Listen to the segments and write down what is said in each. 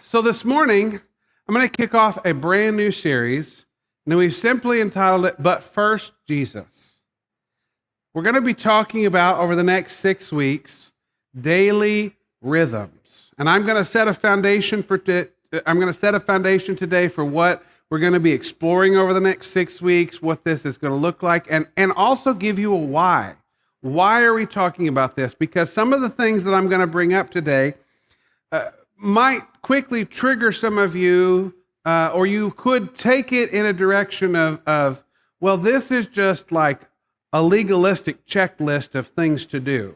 So this morning, I'm going to kick off a brand new series, and we've simply entitled it, But First, Jesus. We're going to be talking about, over the next 6 weeks, daily rhythms. And I'm going to set a foundation today for what we're going to be exploring over the next 6 weeks, what this is going to look like, and also give you a why. Why are we talking about this? Because some of the things that I'm going to bring up today might quickly trigger some of you, or you could take it in a direction of, well, this is just like a legalistic checklist of things to do.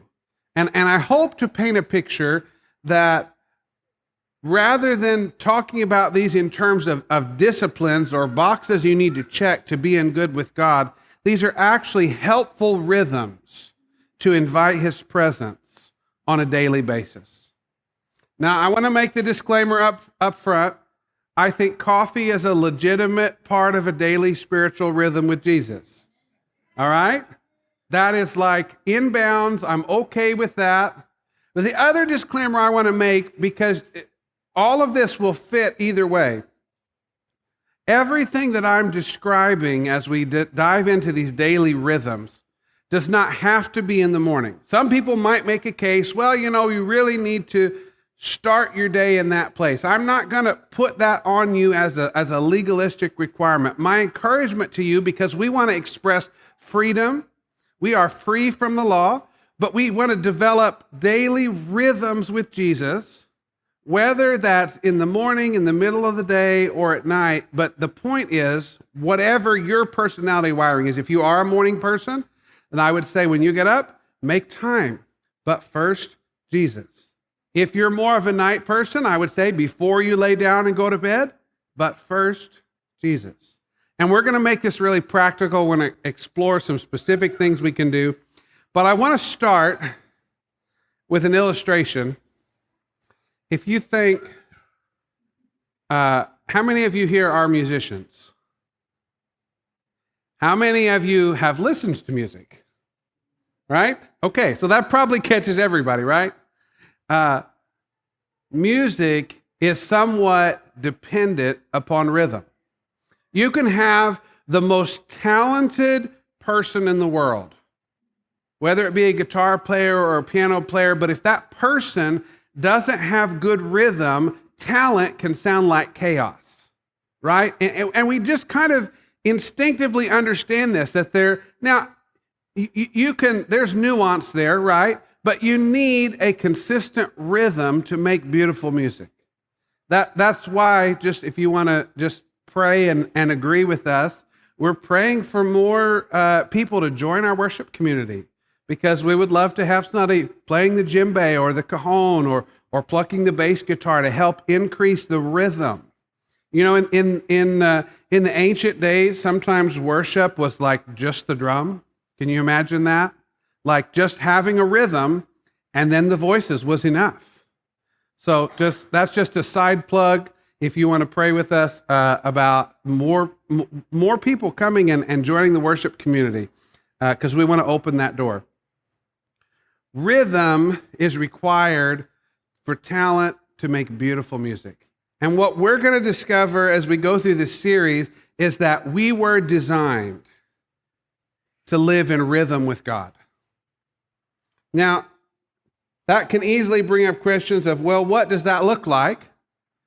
And I hope to paint a picture that rather than talking about these in terms of disciplines or boxes you need to check to be in good with God, these are actually helpful rhythms to invite His presence on a daily basis. Now, I want to make the disclaimer up front. I think coffee is a legitimate part of a daily spiritual rhythm with Jesus. All right? That is like inbounds. I'm okay with that. But the other disclaimer I want to make, because all of this will fit either way. Everything that I'm describing as we dive into these daily rhythms does not have to be in the morning. Some people might make a case, well, you really need to start your day in that place. I'm not going to put that on you as a legalistic requirement. My encouragement to you, because we want to express freedom, we are free from the law, but we want to develop daily rhythms with Jesus, whether that's in the morning, in the middle of the day, or at night. But the point is, whatever your personality wiring is, if you are a morning person, then I would say when you get up, make time. But first, Jesus. If you're more of a night person, I would say before you lay down and go to bed, but first, Jesus. And we're going to make this really practical. We're going to explore some specific things we can do. But I want to start with an illustration. If you think, how many of you here are musicians? How many of you have listened to music? Right? Okay, so that probably catches everybody, right? Music is somewhat dependent upon rhythm. You can have the most talented person in the world, whether it be a guitar player or a piano player, but if that person doesn't have good rhythm, talent can sound like chaos, right? And we just kind of instinctively understand this, that there's nuance there, right? But you need a consistent rhythm to make beautiful music. That's why, just if you want to just pray and agree with us, we're praying for more people to join our worship community, because we would love to have somebody playing the djembe or the cajon or plucking the bass guitar to help increase the rhythm. In the ancient days, sometimes worship was like just the drum. Can you imagine that? Like just having a rhythm and then the voices was enough. So that's just a side plug if you want to pray with us about more people coming and joining the worship community, because we want to open that door. Rhythm is required for talent to make beautiful music. And what we're going to discover as we go through this series is that we were designed to live in rhythm with God. Now, that can easily bring up questions of, well, what does that look like?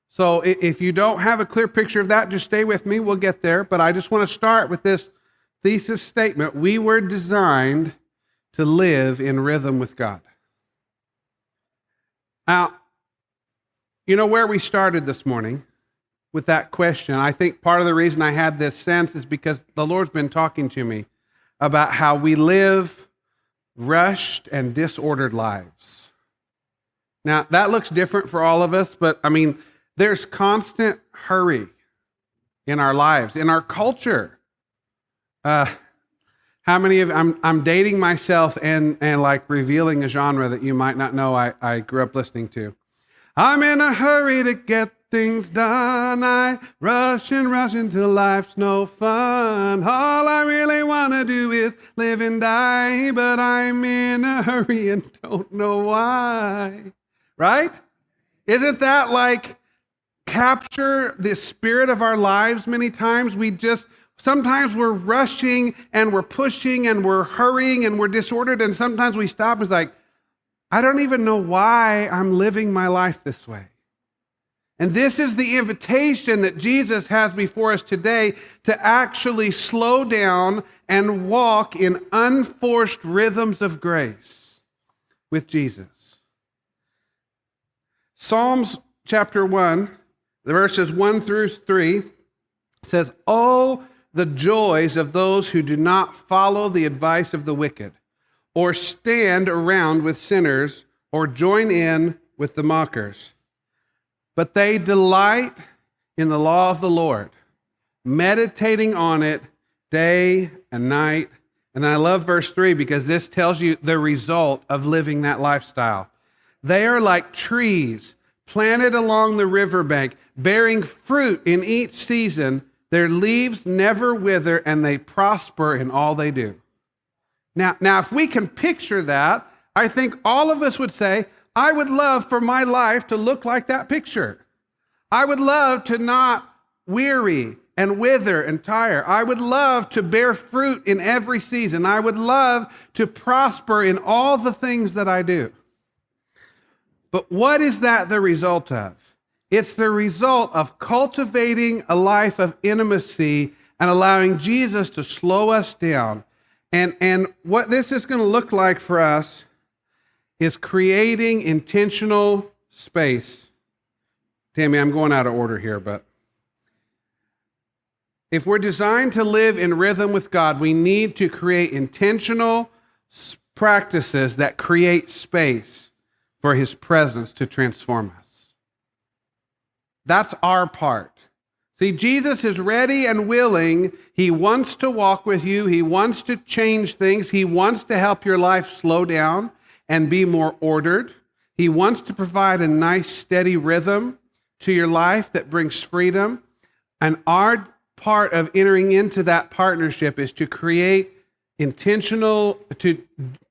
So if you don't have a clear picture of that, just stay with me. We'll get there. But I just want to start with this thesis statement. We were designed to live in rhythm with God. Now, where we started this morning with that question, I think part of the reason I had this sense is because the Lord's been talking to me about how we live rushed and disordered lives. Now, that looks different for all of us, but there's constant hurry in our lives, in our culture. How many of I'm dating myself and like revealing a genre that you might not know I grew up listening to. I'm in a hurry to get things done. I rush until life's no fun. All I really want to do is live and die, but I'm in a hurry and don't know why. Right? Isn't that like capture the spirit of our lives many times. Sometimes we're rushing and we're pushing and we're hurrying and we're disordered, and sometimes we stop and it's like, I don't even know why I'm living my life this way. And this is the invitation that Jesus has before us today, to actually slow down and walk in unforced rhythms of grace with Jesus. Psalms chapter 1, the verses 1 through 3 says, "Oh, the joys of those who do not follow the advice of the wicked, or stand around with sinners, or join in with the mockers. But they delight in the law of the Lord, meditating on it day and night." And I love verse 3 because this tells you the result of living that lifestyle. "They are like trees planted along the riverbank, bearing fruit in each season. Their leaves never wither, and they prosper in all they do." Now, if we can picture that, I think all of us would say, I would love for my life to look like that picture. I would love to not weary and wither and tire. I would love to bear fruit in every season. I would love to prosper in all the things that I do. But what is that the result of? It's the result of cultivating a life of intimacy and allowing Jesus to slow us down. And what this is going to look like for us is creating intentional space. Tammy, I'm going out of order here, but if we're designed to live in rhythm with God, we need to create intentional practices that create space for His presence to transform us. That's our part. See, Jesus is ready and willing. He wants to walk with you. He wants to change things. He wants to help your life slow down and be more ordered. He wants to provide a nice, steady rhythm to your life that brings freedom. And our part of entering into that partnership is to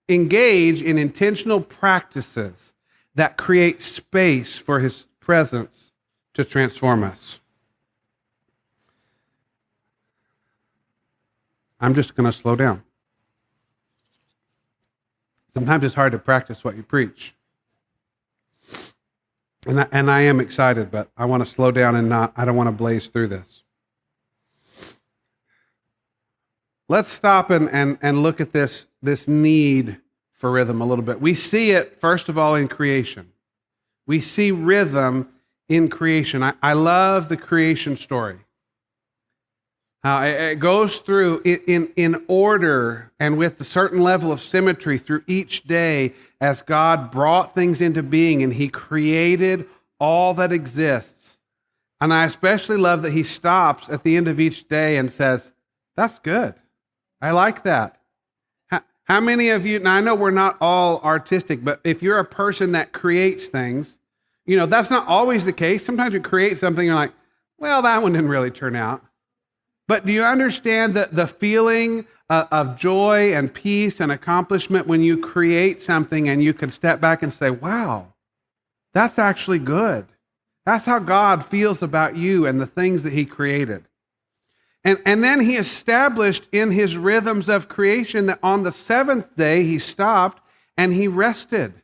engage in intentional practices that create space for His presence to transform us. I'm just going to slow down. Sometimes it's hard to practice what you preach. And I am excited, but I want to slow down I don't want to blaze through this. Let's stop and look at this need for rhythm a little bit. We see it, first of all, in creation. We see rhythm in creation. I love the creation story. How it goes through in order and with a certain level of symmetry through each day as God brought things into being and He created all that exists. And I especially love that He stops at the end of each day and says, "That's good. I like that." How many of you, now I know we're not all artistic, but if you're a person that creates things, that's not always the case. Sometimes you create something and you're like, well, that one didn't really turn out. But do you understand the feeling of joy and peace and accomplishment when you create something and you can step back and say, wow, that's actually good. That's how God feels about you and the things that He created. And then He established in His rhythms of creation that on the seventh day He stopped and He rested.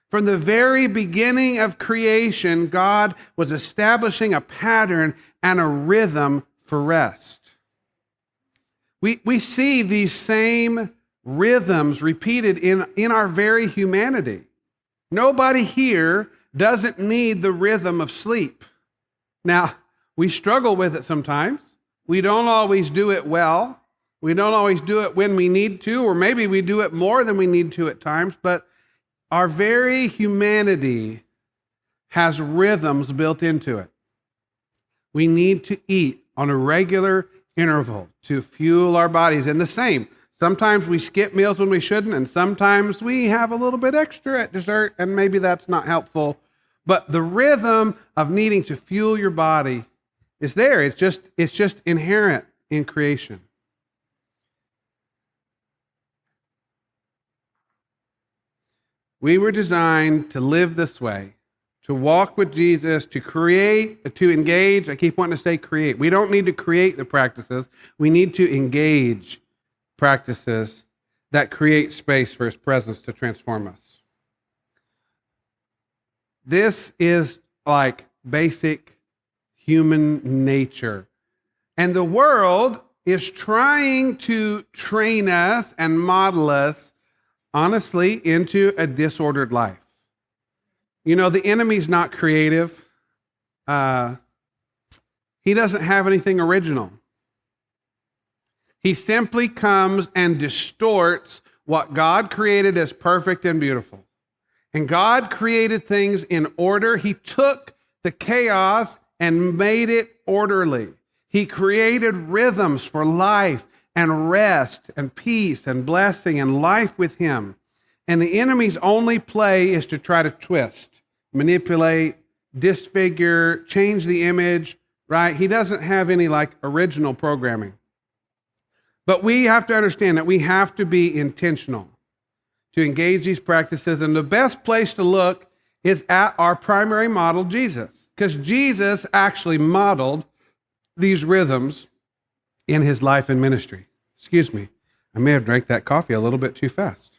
From the very beginning of creation, God was establishing a pattern and a rhythm for rest. We see these same rhythms repeated in our very humanity. Nobody here doesn't need the rhythm of sleep. Now, we struggle with it sometimes. We don't always do it well. We don't always do it when we need to, or maybe we do it more than we need to at times, but our very humanity has rhythms built into it. We need to eat on a regular interval to fuel our bodies. And the same, sometimes we skip meals when we shouldn't, and sometimes we have a little bit extra at dessert, and maybe that's not helpful. But the rhythm of needing to fuel your body is there. It's just inherent in creation. We were designed to live this way, to walk with Jesus, to create, to engage. I keep wanting to say create. We don't need to create the practices. We need to engage practices that create space for His presence to transform us. This is like basic human nature. And the world is trying to train us and model us, honestly, into a disordered life. You know, the enemy's not creative. He doesn't have anything original. He simply comes and distorts what God created as perfect and beautiful. And God created things in order. He took the chaos and made it orderly. He created rhythms for life and rest and peace and blessing and life with Him. And the enemy's only play is to try to twist, manipulate, disfigure, change the image, right? He doesn't have any like original programming. But we have to understand that we have to be intentional to engage these practices. And the best place to look is at our primary model, Jesus. Because Jesus actually modeled these rhythms in His life and ministry. Excuse me, I may have drank that coffee a little bit too fast.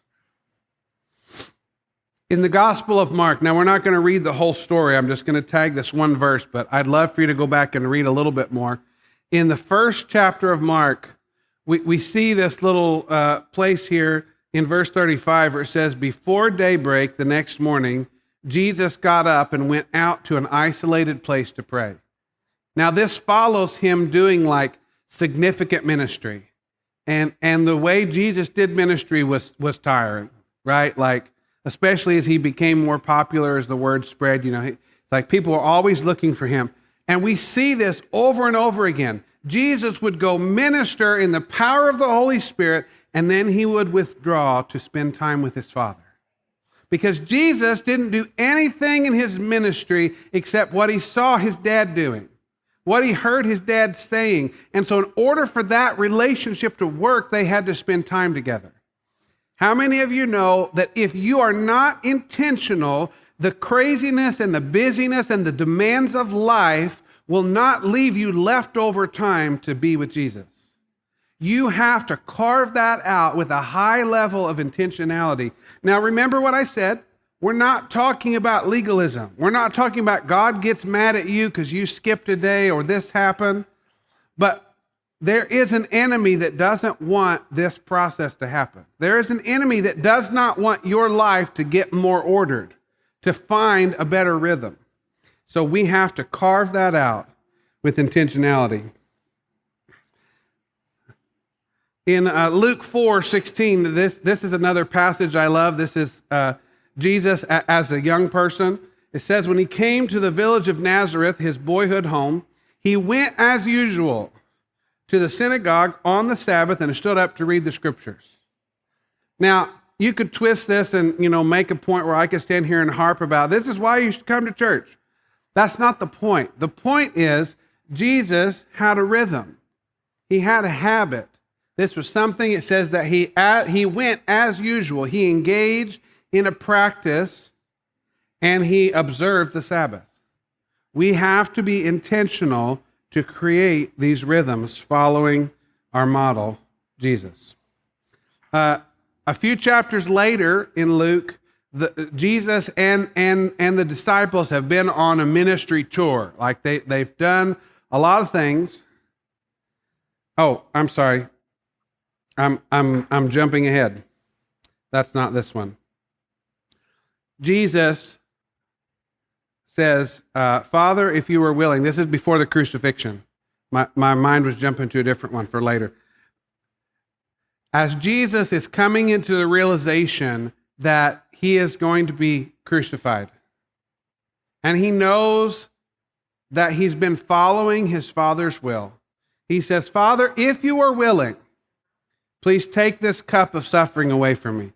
In the Gospel of Mark, now we're not going to read the whole story, I'm just going to tag this one verse, but I'd love for you to go back and read a little bit more. In the first chapter of Mark, we see this little place here in verse 35 where it says, before daybreak the next morning, Jesus got up and went out to an isolated place to pray. Now this follows Him doing like significant ministry. And the way Jesus did ministry was tiring, right? Like, especially as He became more popular, as the word spread, you know, it's like people are always looking for Him. And we see this over and over again. Jesus would go minister in the power of the Holy Spirit, and then He would withdraw to spend time with His Father. Because Jesus didn't do anything in His ministry except what He saw His dad doing, what He heard His dad saying. And so in order for that relationship to work, they had to spend time together. How many of you know that if you are not intentional, the craziness and the busyness and the demands of life will not leave you leftover time to be with Jesus? You have to carve that out with a high level of intentionality. Now, remember what I said? We're not talking about legalism. We're not talking about God gets mad at you because you skipped a day or this happened. But there is an enemy that doesn't want this process to happen. There is an enemy that does not want your life to get more ordered, to find a better rhythm. So we have to carve that out with intentionality. In Luke 4:16, this is another passage I love. This is Jesus as a young person. It says, when He came to the village of Nazareth, His boyhood home, He went as usual to the synagogue on the Sabbath and stood up to read the scriptures. Now, you could twist this and, make a point where I could stand here and harp about, this is why you should come to church. That's not the point. The point is, Jesus had a rhythm. He had a habit. This was something, it says that he went as usual. He engaged in a practice and He observed the Sabbath. We have to be intentional to create these rhythms following our model, Jesus. A few chapters later in Luke, Jesus and the disciples have been on a ministry tour. Like they've done a lot of things. Oh, I'm sorry. I'm jumping ahead. That's not this one. Jesus says, Father, if you were willing, this is before the crucifixion. My mind was jumping to a different one for later. As Jesus is coming into the realization that He is going to be crucified, and He knows that He's been following His Father's will, He says, Father, if you are willing, please take this cup of suffering away from me.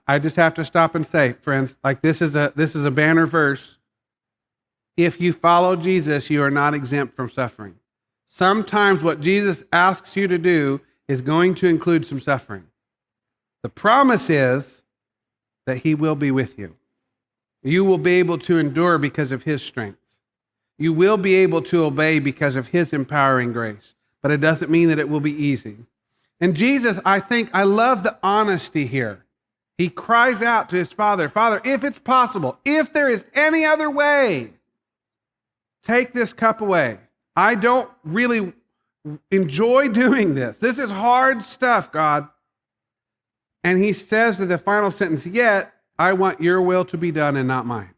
I just have to stop and say, friends, like this is a banner verse. If you follow Jesus, you are not exempt from suffering. Sometimes what Jesus asks you to do is going to include some suffering. The promise is that He will be with you. You will be able to endure because of his strength. You will be able to obey because of his empowering grace. But it doesn't mean that it will be easy. And Jesus, I love the honesty here. He cries out to his Father, Father, if it's possible, if there is any other way, take this cup away. I don't really enjoy doing this. This is hard stuff, God. And he says to the final sentence, yet I want your will to be done and not mine.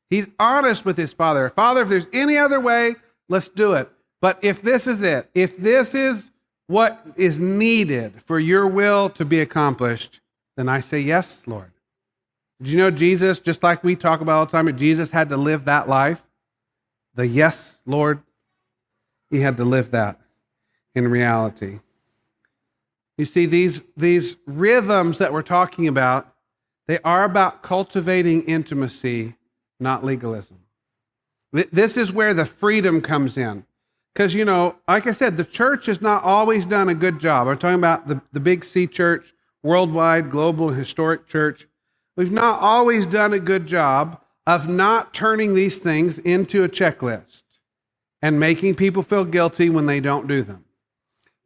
He's honest with his Father. Father, if there's any other way, let's do it. But if this is it, if this is what is needed for your will to be accomplished, then I say yes, Lord. Did you know Jesus, just like we talk about all the time, Jesus had to live that life? The yes, Lord, he had to live that in reality. You see, these rhythms that we're talking about, they are about cultivating intimacy, not legalism. This is where the freedom comes in. Because, like I said, the church has not always done a good job. I'm talking about the big C church, worldwide, global, historic church. We've not always done a good job of not turning these things into a checklist and making people feel guilty when they don't do them.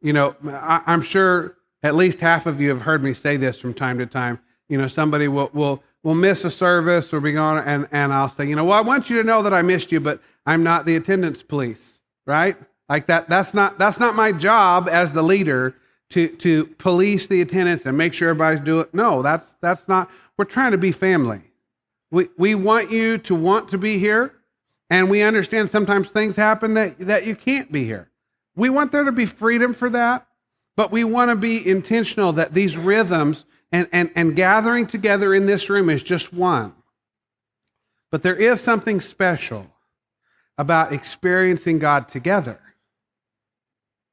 I'm sure at least half of you have heard me say this from time to time. Somebody will miss a service or be gone, and I'll say, well, I want you to know that I missed you, but I'm not the attendance police. Right? Like that's not my job as the leader to police the attendance and make sure everybody's doing it. No, that's not. We're trying to be family. We want you to want to be here, and we understand sometimes things happen that you can't be here. We want there to be freedom for that, but we want to be intentional that these rhythms and gathering together in this room is just one. But there is something special about experiencing God together.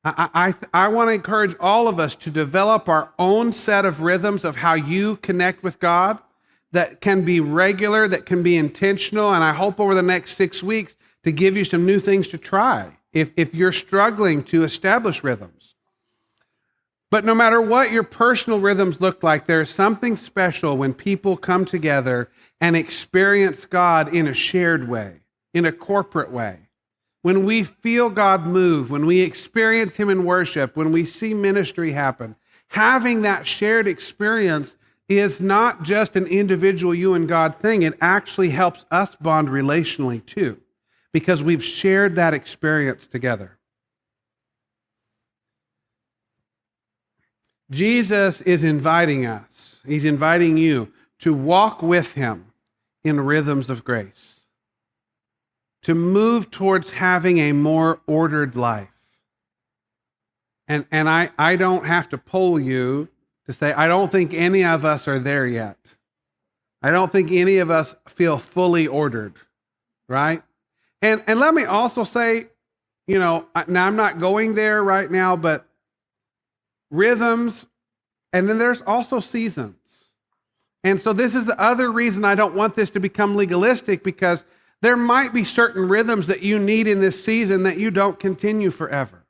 I want to encourage all of us to develop our own set of rhythms of how you connect with God that can be regular, that can be intentional, and I hope over the next 6 weeks to give you some new things to try if you're struggling to establish rhythms. But no matter what your personal rhythms look like, there's something special when people come together and experience God in a shared way, in a corporate way. When we feel God move, when we experience him in worship, when we see ministry happen, having that shared experience is not just an individual you and God thing. It actually helps us bond relationally too, because we've shared that experience together. Jesus is inviting us, he's inviting you to walk with him in rhythms of grace, to move towards having a more ordered life. And I don't have to poll you to say, I don't think any of us are there yet. I don't think any of us feel fully ordered, right? And let me also say, now I'm not going there right now, but rhythms, and then there's also seasons. And so this is the other reason I don't want this to become legalistic, because there might be certain rhythms that you need in this season that you don't continue forever.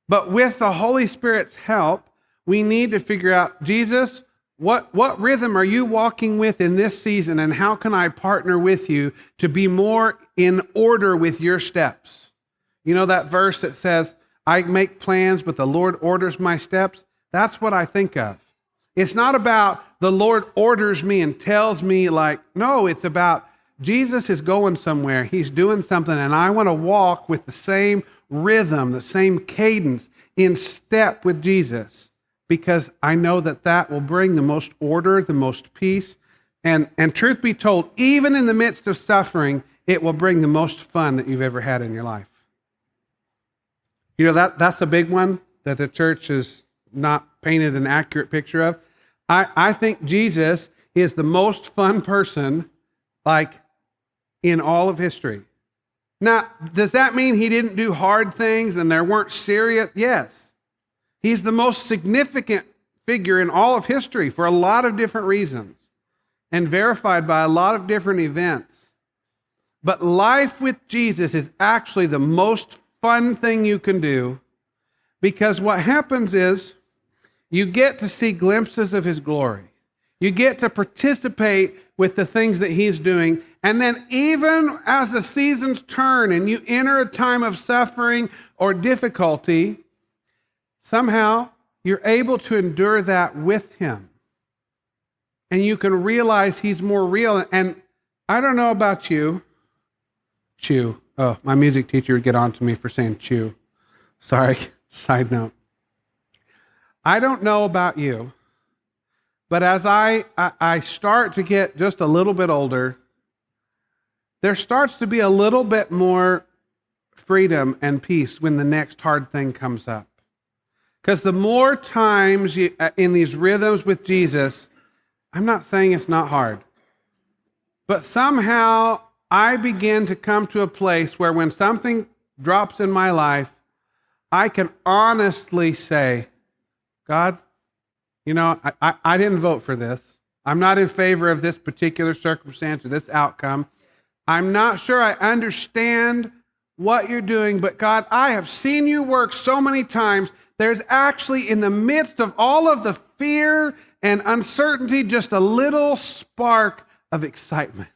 But with the Holy Spirit's help, we need to figure out, Jesus, what rhythm are you walking with in this season, and how can I partner with you to be more in order with your steps? You know that verse that says, I make plans, but the Lord orders my steps? That's what I think of. It's not about the Lord orders me and tells me no, it's about Jesus is going somewhere. He's doing something, and I want to walk with the same rhythm, the same cadence, in step with Jesus, because I know that will bring the most order, the most peace, and truth be told, even in the midst of suffering, it will bring the most fun that you've ever had in your life. That's a big one that the church has not painted an accurate picture of. I think Jesus is the most fun person, in all of history. Now, does that mean he didn't do hard things and there weren't serious? Yes. He's the most significant figure in all of history for a lot of different reasons and verified by a lot of different events. But life with Jesus is actually the most fun thing you can do, because what happens is you get to see glimpses of his glory. You get to participate with the things that he's doing. And then even as the seasons turn and you enter a time of suffering or difficulty, somehow you're able to endure that with him. And you can realize he's more real. And I don't know about you. Chew. Oh, my music teacher would get on to me for saying chew. Sorry, side note. I don't know about you, but as I start to get just a little bit older, there starts to be a little bit more freedom and peace when the next hard thing comes up. Because the more times you, in these rhythms with Jesus, I'm not saying it's not hard, but somehow I begin to come to a place where when something drops in my life, I can honestly say, God, you know, I didn't vote for this. I'm not in favor of this particular circumstance or this outcome. I'm not sure I understand what you're doing, but God, I have seen you work so many times. There's actually, in the midst of all of the fear and uncertainty, just a little spark of excitement.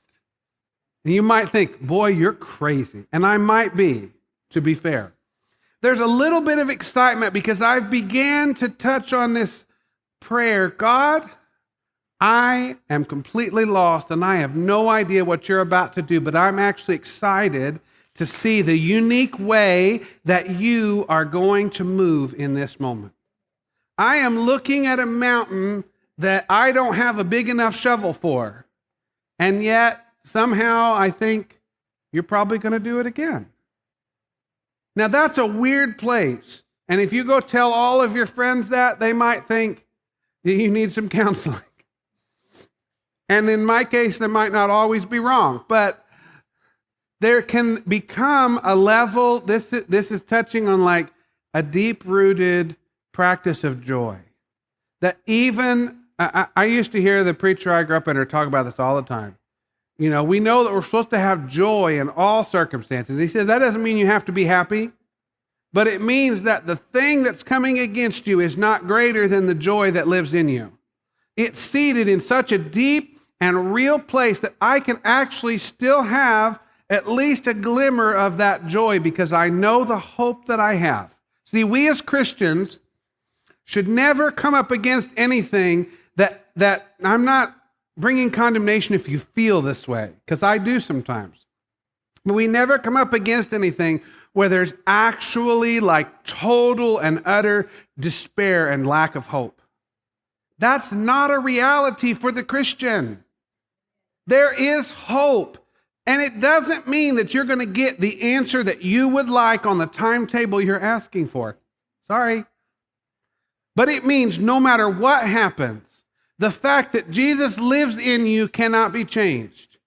And you might think, boy, you're crazy. And I might be, to be fair. There's a little bit of excitement because I've began to touch on this prayer. God, I am completely lost and I have no idea what you're about to do, but I'm actually excited to see the unique way that you are going to move in this moment. I am looking at a mountain that I don't have a big enough shovel for, and yet somehow I think you're probably going to do it again. Now that's a weird place, and if you go tell all of your friends that, they might think that you need some counseling. And in my case, they might not always be wrong, but there can become a level, this is touching on like a deep-rooted practice of joy. That even, I used to hear the preacher I grew up under talk about this all the time. You know, we know that we're supposed to have joy in all circumstances. He says that doesn't mean you have to be happy, but it means that the thing that's coming against you is not greater than the joy that lives in you. It's seated in such a deep and real place that I can actually still have at least a glimmer of that joy because I know the hope that I have. See, we as Christians should never come up against anything that I'm not bringing condemnation if you feel this way, because I do sometimes. But we never come up against anything where there's actually like total and utter despair and lack of hope. That's not a reality for the Christian. There is hope. And it doesn't mean that you're going to get the answer that you would like on the timetable you're asking for. Sorry. But it means no matter what happens, the fact that Jesus lives in you cannot be changed.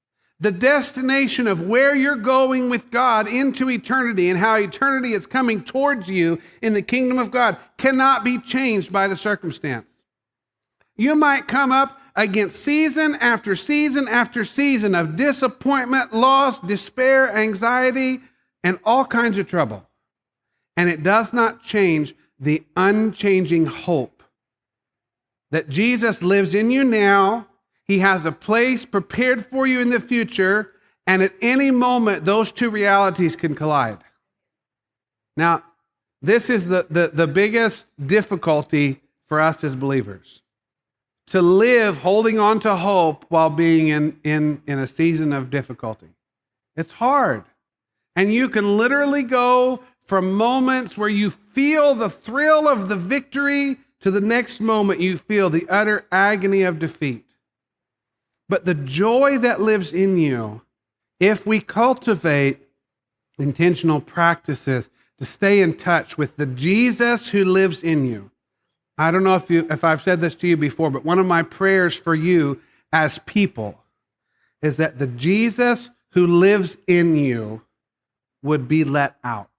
The destination of where you're going with God into eternity and how eternity is coming towards you in the kingdom of God cannot be changed by the circumstance. You might come up against season after season after season of disappointment, loss, despair, anxiety, and all kinds of trouble. And it does not change the unchanging hope that Jesus lives in you now. He has a place prepared for you in the future, and at any moment, those two realities can collide. Now, this is the biggest difficulty for us as believers. To live holding on to hope while being in a season of difficulty. It's hard. And you can literally go from moments where you feel the thrill of the victory to the next moment you feel the utter agony of defeat. But the joy that lives in you, if we cultivate intentional practices to stay in touch with the Jesus who lives in you. I don't know if I've said this to you before, but one of my prayers for you as people is that the Jesus who lives in you would be let out.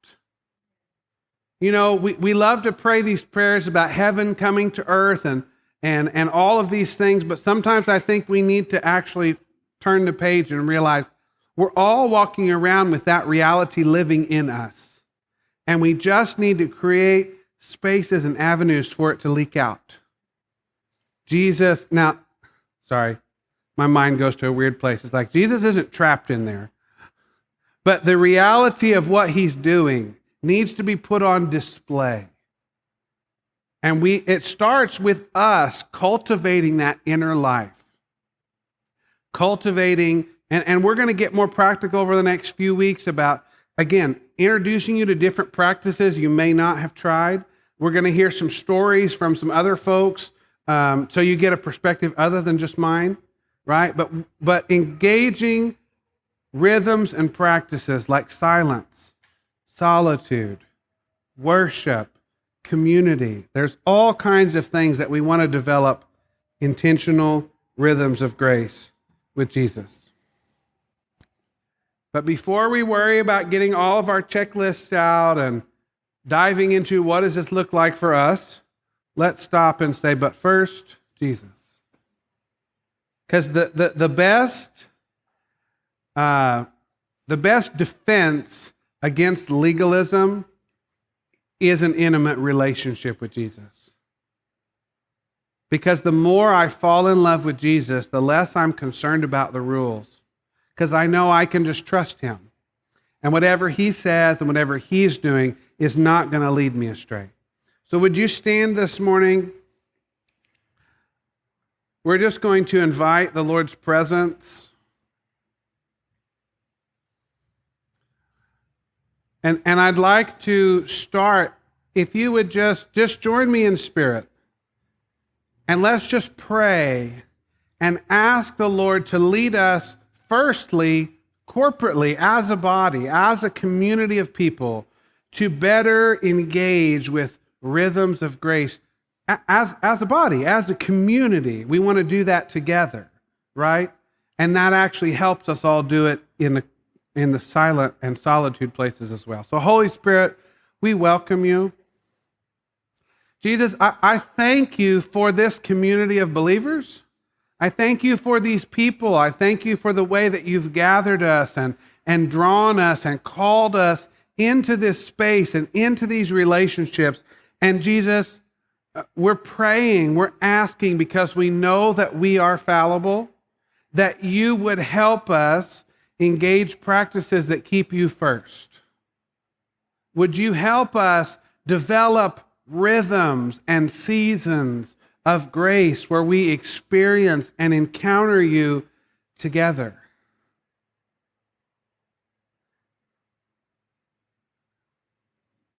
You know, we love to pray these prayers about heaven coming to earth and all of these things, but sometimes I think we need to actually turn the page and realize we're all walking around with that reality living in us. And we just need to create spaces and avenues for it to leak out. Jesus, now, Sorry, my mind goes to a weird place. It's like Jesus isn't trapped in there. But the reality of what he's doing needs to be put on display. And it starts with us cultivating that inner life. Cultivating, and we're going to get more practical over the next few weeks about, again, introducing you to different practices you may not have tried. We're going to hear some stories from some other folks, so you get a perspective other than just mine, right? But engaging rhythms and practices like silence, solitude, worship, community. There's all kinds of things that we want to develop intentional rhythms of grace with Jesus. But before we worry about getting all of our checklists out and diving into what does this look like for us, let's stop and say, but first, Jesus. Because the best defense against legalism is an intimate relationship with Jesus. Because the more I fall in love with Jesus, the less I'm concerned about the rules. Because I know I can just trust him. And whatever he says and whatever he's doing is not going to lead me astray. So would you stand this morning? We're just going to invite the Lord's presence. And I'd like to start, if you would just join me in spirit. And let's just pray and ask the Lord to lead us, firstly, corporately, as a body, as a community of people, to better engage with rhythms of grace as a body, as a community. We want to do that together, right? And that actually helps us all do it in the silent and solitude places as well. So Holy Spirit, we welcome you. Jesus, I thank you for this community of believers. I thank you for these people. I thank you for the way that you've gathered us and drawn us and called us into this space and into these relationships. And Jesus, we're praying, we're asking, because we know that we are fallible, that you would help us engage practices that keep you first. Would you help us develop rhythms and seasons of grace where we experience and encounter you together?